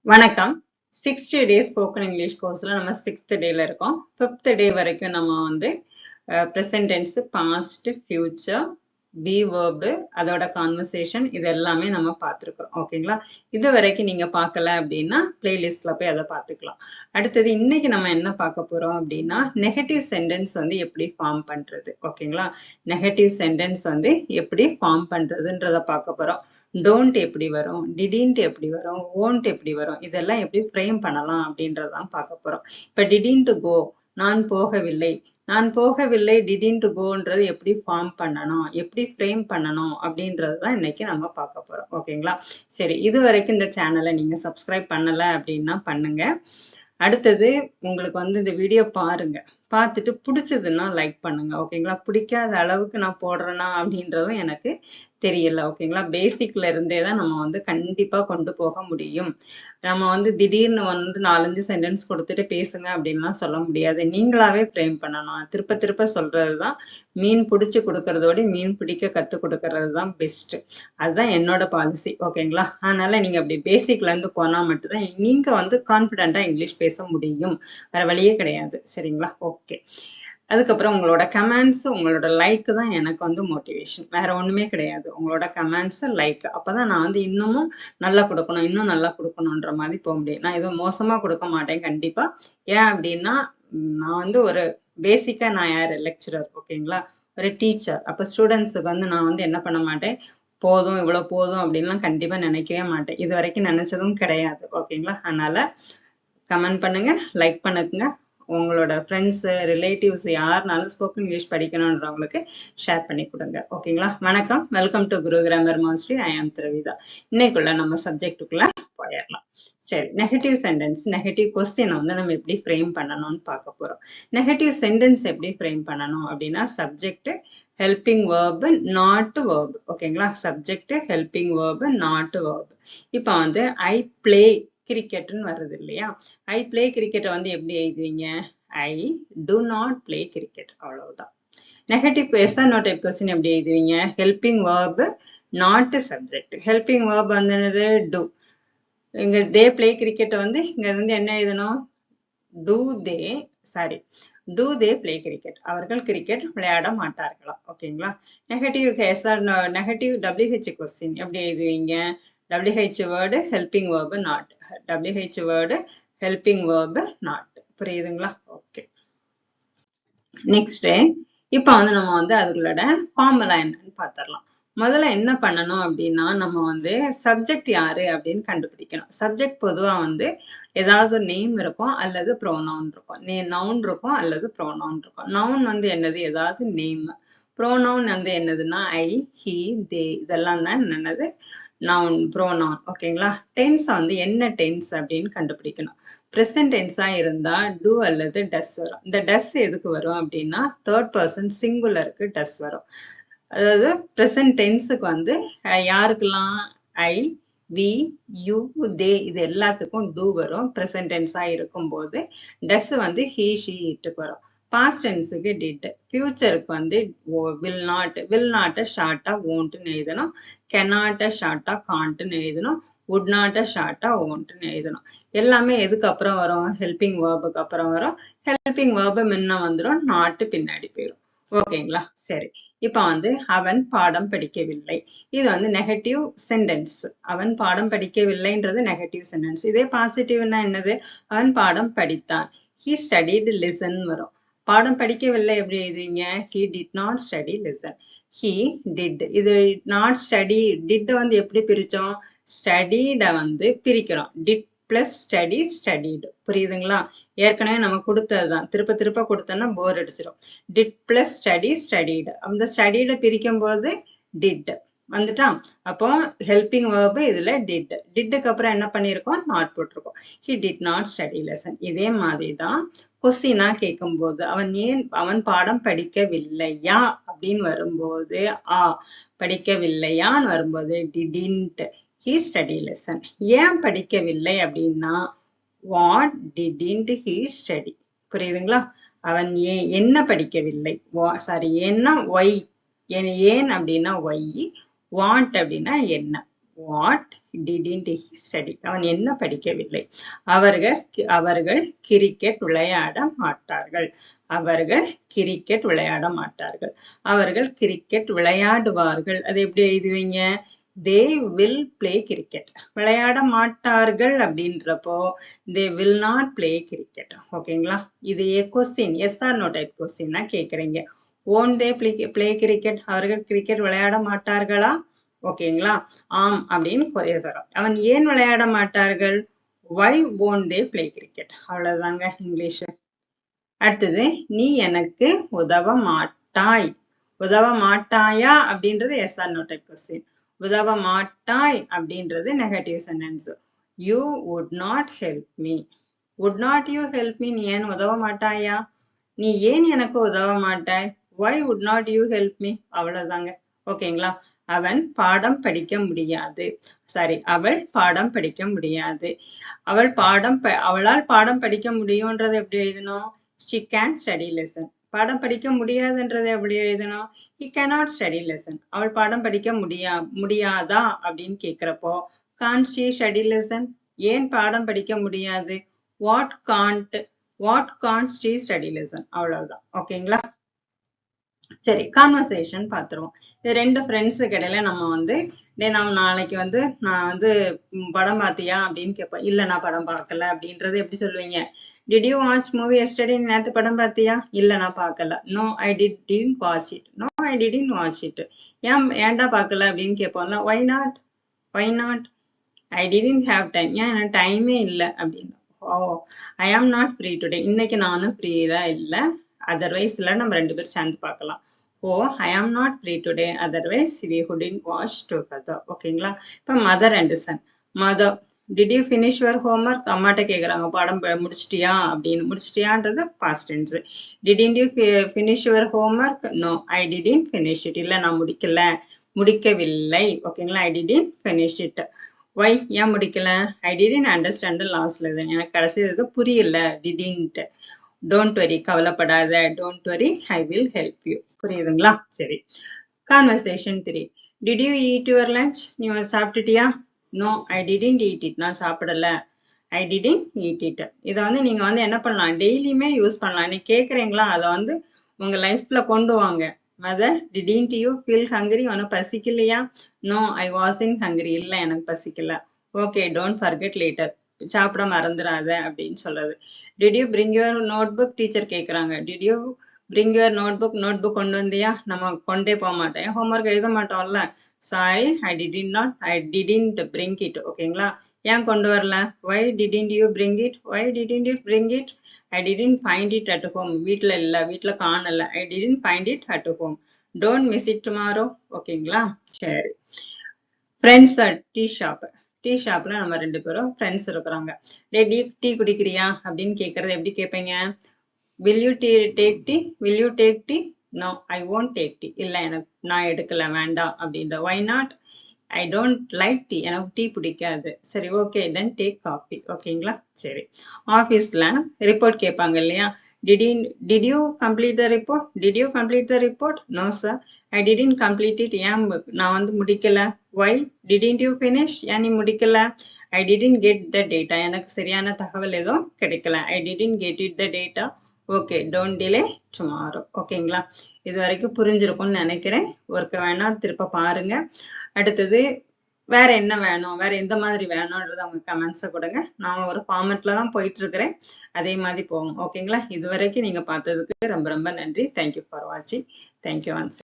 வணக்கம். 60 days spoken English கோர்ஸ்ல நம்ம 6th டேல இருக்கோம். 5th டே வரைக்கும் நம்ம வந்து present tense, past, future, be verb, அதோட கான்வர்சேஷன் இது எல்லாமே நம்ம பார்த்திருக்கோம். ஓகேங்களா? இது வரைக்கும் நீங்க பார்க்கல அப்படின்னா பிளேலிஸ்ட்ல போய் அதை பார்த்துக்கலாம். அடுத்தது இன்னைக்கு நம்ம என்ன பார்க்க போறோம் அப்படின்னா நெகட்டிவ் சென்டென்ஸ் வந்து எப்படி ஃபார்ம் பண்றது. ஓகேங்களா? நெகட்டிவ் சென்டென்ஸ் வந்து எப்படி ஃபார்ம் பண்றதுன்றத பார்க்க போறோம். டோன்ட் எப்படி வரும், டிடின்ட் எப்படி வரும், ஓன்ட் எப்படி வரும், இதெல்லாம் எப்படி ஃப்ரேம் பண்ணலாம் அப்படின்றதான் பார்க்க போறோம். இப்ப டிடின்ட் கோ, நான் போகவில்லை, நான் போகவில்லை டிடின்ட் கோன்றது எப்படி ஃபார்ம் பண்ணணும், எப்படி ஃப்ரேம் பண்ணணும் அப்படின்றது தான் இன்னைக்கு நம்ம பார்க்க போறோம். ஓகேங்களா? சரி, இது வரைக்கும் இந்த சேனலை நீங்க சப்ஸ்கிரைப் பண்ணல அப்படின்னா பண்ணுங்க. அடுத்தது உங்களுக்கு வந்து இந்த வீடியோ பாருங்க, பார்த்துட்டு பிடிச்சதுன்னா லைக் பண்ணுங்க. ஓகேங்களா? பிடிக்காத அளவுக்கு நான் போடுறேனா அப்படின்றதும் எனக்கு தெரியல. ஓகேங்களா? பேசிக்ல இருந்தே தான் நம்ம வந்து கண்டிப்பா கொண்டு போக முடியும். நம்ம வந்து திடீர்னு வந்து 4-5 சென்டென்ஸ் கொடுத்துட்டு பேசுங்க அப்படின்லாம் சொல்ல முடியாது. நீங்களாவே ஃப்ரேம் பண்ணணும். திருப்ப திருப்ப சொல்றதுதான் மீன் பிடிச்சு கொடுக்கறதோட மீன் பிடிக்க கத்து கொடுக்கறது தான் பெஸ்ட். அதுதான் என்னோட பாலிசி. ஓகேங்களா? அதனால நீங்க அப்படி பேசிக்ல இருந்து போனா மட்டும்தான் நீங்க வந்து கான்பிடென்டா இங்கிலீஷ் பேச முடியும். வேற வழியே கிடையாது. சரிங்களா? ஓகே. அதுக்கப்புறம் உங்களோட கமெண்ட்ஸ், உங்களோட லைக் தான் எனக்கு வந்து மோட்டிவேஷன். வேற ஒண்ணுமே கிடையாது. உங்களோட கமெண்ட்ஸ், லைக். அப்பதான் நான் வந்து இன்னமும் நல்லா கொடுக்கணும், இன்னும் நல்லா கொடுக்கணுன்ற மாதிரி போக முடியும். நான் எதுவும் மோசமா கொடுக்க மாட்டேன் கண்டிப்பா. ஏன் அப்படின்னா நான் வந்து ஒரு பேசிக்கா நான் யாரு லெக்சரர். ஓகேங்களா? ஒரு டீச்சர். அப்ப ஸ்டூடெண்ட்ஸுக்கு வந்து நான் வந்து என்ன பண்ண மாட்டேன், போதும் இவ்வளவு போதும் அப்படின்லாம் கண்டிப்பா நினைக்கவே மாட்டேன். இது வரைக்கும் நினைச்சதும் கிடையாது. ஓகேங்களா? அதனால கமெண்ட் பண்ணுங்க, லைக் பண்ணுங்க. உங்களோட ஃப்ரெண்ட்ஸ், ரிலேட்டிவ்ஸ் யாருனாலும் ஸ்போக்கன் இங்கிலீஷ் படிக்கணுன்றவங்களுக்கு ஷேர் பண்ணி கொடுங்க. ஓகேங்களா? வணக்கம். Welcome to Guru grammar mastery. I am Dravitha. இன்னைக்குள்ள நம்ம சப்ஜெக்டுக்குள்ள போயிடலாம். சரி, நெகட்டிவ் சென்டென்ஸ், நெகட்டிவ் கொஸ்டினை வந்து நம்ம எப்படி ஃப்ரேம் பண்ணணும்னு பார்க்க போறோம். நெகட்டிவ் சென்டென்ஸ் எப்படி ஃப்ரேம் பண்ணணும் அப்படின்னா subject, helping verb, not verb. ஓகேங்களா? Subject, helping verb, not verb. இப்போ வந்து ஐ பிளே கிரிக்கெட்னு வருது இல்லையா? ஐ பிளே கிரிக்கெட்டை வந்து எப்படி எழுதுவீங்க? I do not play cricket. அவ்வளவுதான். Negative yes or no type question எப்படி எழுதுவீங்க? Helping verb, not subject. Helping verb வந்து என்னது? டு. இங்க தே பிளே கிரிக்கெட் வந்து இங்க வந்து என்ன எழுதணும்? Do they, sorry, do they play cricket. அவர்கள் கிரிக்கெட் விளையாட மாட்டார்களா? ஓகேங்களா? Negative yes or no, negative WH question எப்படி எழுதுவீங்க? WH word, helping verb, not. WH word, helping verb, not. புரியுதுங்களா? ஓகே. நெக்ஸ்ட், இப்ப வந்து நம்ம வந்து அதுகளோட ஃபார்முலா என்னன்னு பார்த்துடலாம். முதல்ல என்ன பண்ணணும் அப்படின்னா நம்ம வந்து சப்ஜெக்ட் யாரு அப்படின்னு கண்டுபிடிக்கணும். சப்ஜெக்ட் பொதுவா வந்து ஏதாவது நேம் இருக்கும் அல்லது ப்ரோனவுன் இருக்கும். நவுன் இருக்கும் அல்லது ப்ரோனவுன் இருக்கும். நவுன் வந்து என்னது? ஏதாவது நேம். ப்ரோனவுன் வந்து என்னதுன்னா ஐ, ஹி, தே, இதெல்லாம் தான் என்னது? Noun, pronoun. ஓகேங்களா? டென்ஸ் வந்து என்ன டென்ஸ் அப்படின்னு கண்டுபிடிக்கணும். ப்ரெசன்ட் டென்ஸா இருந்தா டு அல்லது டஸ் வரும். இந்த டஸ் எதுக்கு வரும் அப்படின்னா தேர்ட் பர்சன் சிங்குலருக்கு டஸ் வரும். அதாவது ப்ரெசன்ட் டென்ஸுக்கு வந்து யாருக்கெல்லாம்? ஐ, வி, யூ, தே, இது எல்லாத்துக்கும் டு வரும். ப்ரெசன்ட் டென்ஸா இருக்கும்போது டஸ் வந்து ஹி, ஷி, இட்டுக்கு வரும். Past டென்ஸுக்கு did. ஃபியூச்சருக்கு வந்து வில் நாட். வில் நாட்டை ஷார்ட்டா ஓன்ட்னு எழுதணும். கெனாட்டை ஷார்ட்டா காண்ட்னு எழுதணும். would not ஷார்ட்டா ஓன்ட்னு எழுதணும். எல்லாமே எதுக்கு அப்புறம் வரும்? ஹெல்பிங் வேர்புக்கு அப்புறம் வரும். ஹெல்பிங் வேர்பு முன்ன வந்துடும், நாட்டு பின்னாடி போயிடும். ஓகேங்களா? சரி, இப்ப வந்து அவன் பாடம் படிக்கவில்லை. இது வந்து நெகட்டிவ் சென்டென்ஸ். அவன் பாடம் படிக்கவில்லைன்றது நெகட்டிவ் சென்டென்ஸ். இதே பாசிட்டிவ்னா என்னது? அவன் பாடம் படித்தான். he studied listen வரும். பாடம் படிக்கவில்லை எப்படி எழுதுவீங்க? he did not study listen. he did. இது not study, did வந்து எப்படி பிரிச்சோம்? studied வந்து பிரிக்கிறோம். did plus study, studied. புரியுதுங்களா? ஏற்கனவே நம்ம கொடுத்ததுதான். திருப்ப திருப்ப கொடுத்தோம்னா போர் அடிச்சிடும். did plus study, studied. அந்த studied பிரிக்கும் போது did வந்துட்டா. அப்போ ஹெல்பிங் வேர்பு இதுல did. didக்கு அப்புறம் என்ன பண்ணிருக்கோம்? not போட்டிருக்கோம். he did not study lesson. இதே மாதிரிதான் கொஸ்டினா கேட்கும் போது அவன் பாடம் படிக்கவில்லையா அப்படின்னு வரும்போது படிக்கவில்லையான்னு வரும்போது didn't he study lesson. ஏன் படிக்கவில்லை அப்படின்னா what didn't he study. புரியுதுங்களா? அவன் என்ன படிக்கவில்லை? சாரி, ஏன்னா ஒய். ஏன் அப்படின்னா ஒய், வாண்ட் அப்படின்னா என்ன. வாட் டிடின்ட் ஹி ஸ்டடி, அவன் என்ன படிக்கவில்லை. அவர்கள் கிரிக்கெட் விளையாட மாட்டார்கள். அவர்கள் கிரிக்கெட் விளையாட மாட்டார்கள். அவர்கள் கிரிக்கெட் விளையாடுவார்கள். அது எப்படி எழுதுவீங்க? they will play cricket. விளையாட மாட்டார்கள் அப்படின்றப்போ they will not play cricket. ஓகேங்களா? இது question, yes or no type question கேக்குறீங்க. won't they play cricket? அவர்கள் கிரிக்கெட் விளையாட மாட்டார்களா? ஓகேங்களா? ஆம் அப்படின்னு சொல்றோம். அவன் ஏன் விளையாட மாட்டார்கள்? why won't they play cricket? அவ்வளவுதாங்க இங்கிலீஷ். அடுத்தது, நீ எனக்கு உதவ மாட்டாய். உதவ மாட்டாயா அப்படின்றது yes or no type question. உதவ மாட்டாய் அப்படின்றது negative sentence. You would not help me. would not you help me? நீ ஏன் உதவ மாட்டாயா? நீ ஏன் எனக்கு உதவ மாட்டாய்? why would not you help me? அவ்வளவுதாங்க. ஓகேங்களா? அவன் பாடம் படிக்க முடியாது. சாரி, அவள் பாடம் படிக்க முடியாது. அவளால் பாடம் படிக்க முடியும்ன்றது எப்படி எழுதணும்? she can study lesson. பாடம் படிக்க முடியாதுன்றதை எப்படி எழுதணும்? he cannot study lesson. அவள் பாடம் படிக்க முடியாதா அப்படின்னு கேக்குறப்போ can't she study lesson? ஏன் பாடம் படிக்க முடியாது? what can't she study lesson? அவ்வளவுதான். ஓகேங்களா? சரி, கான்வர்சேஷன் பார்த்துருவோம். இது ரெண்டு ஃப்ரெண்ட்ஸுக்கு இடையில நம்ம நாளைக்கு நான் படம் பார்த்தியா அப்படின்னு கேட்போம். இல்ல நான் படம் பார்க்கல அப்படின்றது எப்படி சொல்லுவீங்க? Did you watch movie yesterday? நேத்து படம் பார்த்தியா? இல்ல நான் பார்க்கல. No I didn't watch it. No I didn't watch it. ஏன்டா பார்க்கல அப்படின்னு கேட்போம்ல. why not I didn't have time. ஏன் எனக்கு டைமே இல்லை அப்படின்னு. ஐ ஆம் நாட் ஃப்ரீ டுடே. இன்னைக்கு நானும் ஃப்ரீயா இல்லை. அதர்வைஸ்ல நம்ம ரெண்டு பேரும் சேர்ந்து பார்க்கலாம். I am not free today, otherwise we couldn't watch together. ஓகேங்களா? இப்ப mother and son. Mother, did you finish your homework? அம்மாட்ட கேக்குறாங்க, பாடம் முடிச்சிட்டியா அப்படின்னு. முடிச்சிட்டியான்றது past tense. Didn't you finish your homework? No I didn't finish it. இல்ல நான் முடிக்கவில்லை. ஓகேங்களா? I didn't finish it. why? ஏன் முடிக்கல? I didn't understand the last lesson. எனக்கு கடைசி இது புரியல. டிடன்ட். டோன்ட் வரி, கவலைப்படாத. Don't worry, I will help you. புரியுதுங்களா? சரி. Conversation 3. Did you eat your lunch? நீ சாப்பிட்டுட்டியா? No I didn't eat it. நான் சாப்பிடல. I didn't eat it. இதை நீங்க என்ன பண்ணலாம்? டெய்லியுமே யூஸ் பண்ணலாம். நீ கேக்குறீங்களா? அதை உங்க லைஃப்ல கொண்டு வாங்க. Mother, didn't you feel hungry? உனக்கு பசிக்கலையா? No I wasn't hungry. இல்ல எனக்கு பசிக்கல. Okay, don't forget later. சாப்பிட மறந்துடாத அப்படின்னு சொல்றது. Did you bring your notebook? Teacher கேக்குறாங்க. Did you bring your notebook? Notebook கொண்டு வந்தியா? நம்ம கொண்டே போக மாட்டோம். ஹோம்ஒர்க் எழுத மாட்டோம்ல. Sorry, I didn't bring it. ஓகேங்களா? ஏன் கொண்டு வரல? why didn't you bring it? why didn't you bring it? I didn't find it at home. வீட்ல இல்ல, வீட்ல காணல. I didn't find it at home. Don't miss it tomorrow. ஓகேங்களா? சரி. Friends at T shop. Tea ஷாப்ல நம்ம ரெண்டு பேரும் ஃப்ரெண்ட்ஸ் இருக்கிறாங்க. டீ குடிக்கிறியா அப்படின்னு கேக்குறது எப்படி கேட்பீங்க? will you take tea? will you take tea? no I won't take tea. இல்ல நான் எடுக்கல, வேண்டாம் அப்படின்ற. why not? I don't like tea. எனக்கு டீ பிடிக்காது. சரி, ஓகே, then take coffee. ஓகேங்களா? சரி. ஆபீஸ்ல ரிப்போர்ட் கேட்பாங்க இல்லையா? did you complete the report? did you complete the report? no sir, I didn't complete it. ஏன் நான் முடிக்கல. why didn't you finish? ஏன் நீ முடிக்கல? I didn't get the data. எனக்கு சரியான தகவல் எதுவும் கிடைக்கல. I didn't get it the data. Okay, don't delay tomorrow. ஓகேங்களா? இது வரைக்கும் புரிஞ்சிருக்கும்னு நினைக்கிறேன். ஒர்க்க வேணா திருப்ப பாருங்க. அடுத்தது வேற என்ன வேணும், வேற எந்த மாதிரி வேணும்ன்றது அவங்க கமெண்ட்ஸை கொடுங்க. நான் ஒரு ஃபார்மேட்ல தான் போயிட்டு இருக்கிறேன். அதே மாதிரி போவோம். ஓகேங்களா? இது வரைக்கும் நீங்க பார்த்ததுக்கு ரொம்ப ரொம்ப நன்றி. தேங்க்யூ ஃபார் வாட்சிங். Thank you once.